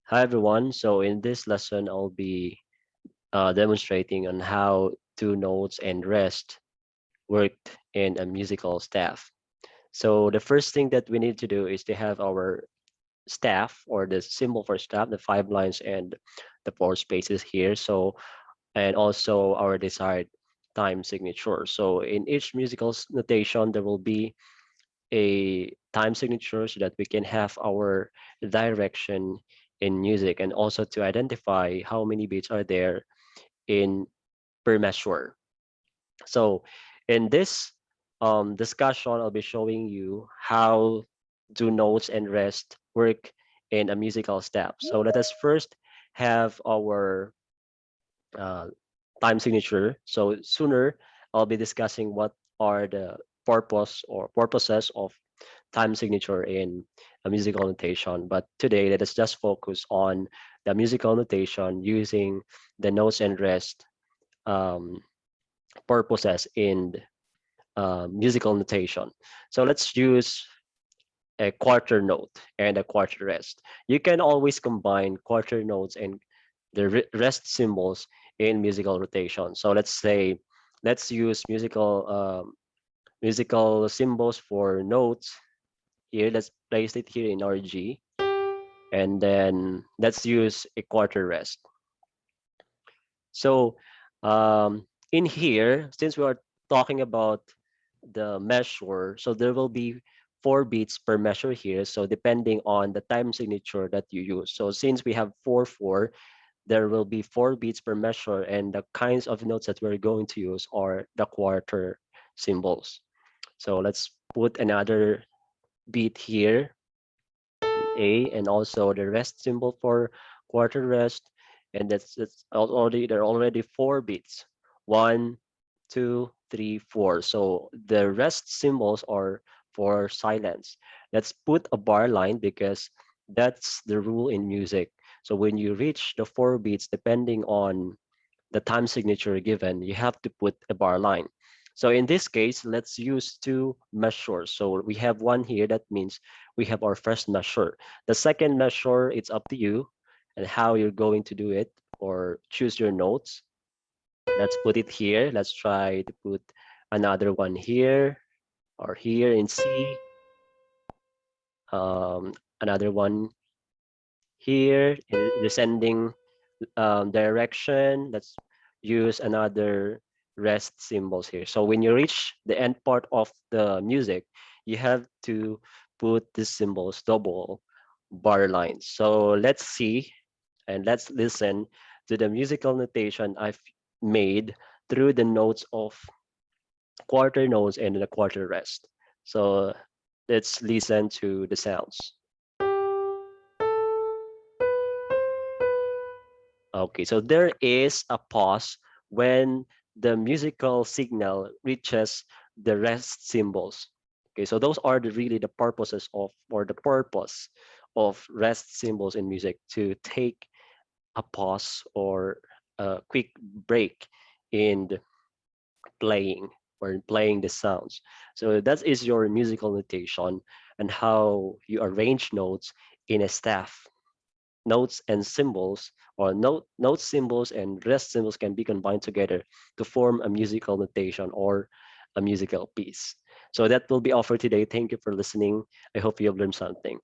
Hi everyone. So in this lesson, I'll be demonstrating on how two notes and rest worked in a musical staff. So the first thing that we need to do is to have our staff or the symbol for staff, the five lines and the four spaces here. So and also our desired time signature. So in each musical notation, there will be a time signature so that we can have our direction in music and also to identify how many beats are there in per measure. So in this discussion, I'll be showing you how do notes and rest work in a musical step. So let us first have our uh, time signature. So sooner I'll be discussing what are the purposes of time signature in a musical notation. But today, let us just focus on the musical notation using the notes and rest um, purposes in musical notation. So let's use a quarter note and a quarter rest. You can always combine quarter notes and the rest symbols in musical notation. So let's use musical symbols for notes here. Let's place it here in our G. And then let's use a quarter rest. So in here, since we are talking about the measure, so there will be 4 beats per measure here. So depending on the time signature that you use. So since we have 4/4, there will be 4 beats per measure, and the kinds of notes that we're going to use are the quarter symbols. So let's put another beat here A, and also the rest symbol for quarter rest. And that's already there are already 4 beats. 1, 2, 3, 4. So the rest symbols are for silence. Let's put a bar line because that's the rule in music. So when you reach the 4 beats, depending on the time signature given, you have to put a bar line. So in this case, let's use 2 measures. So we have one here, that means we have our first measure. The second measure, it's up to you and how you're going to do it or choose your notes. Let's put it here. Let's try to put another one here or here in C. Another one here in descending direction. Let's use another rest symbols here. So when you reach the end part of the music, you have to put these symbols double bar lines. So let's see and let's listen to the musical notation I've made through the notes of quarter notes and the quarter rest. So let's listen to the sounds. Okay, so there is a pause when the musical signal reaches the rest symbols. Okay, so those are really the purposes of or the purpose of rest symbols in music to take a pause or a quick break in the playing or in playing the sounds. So that is your musical notation and how you arrange notes in a staff. Notes and symbols or note symbols and rest symbols can be combined together to form a musical notation or a musical piece. So that will be all for today. Thank you for listening. I hope you have learned something.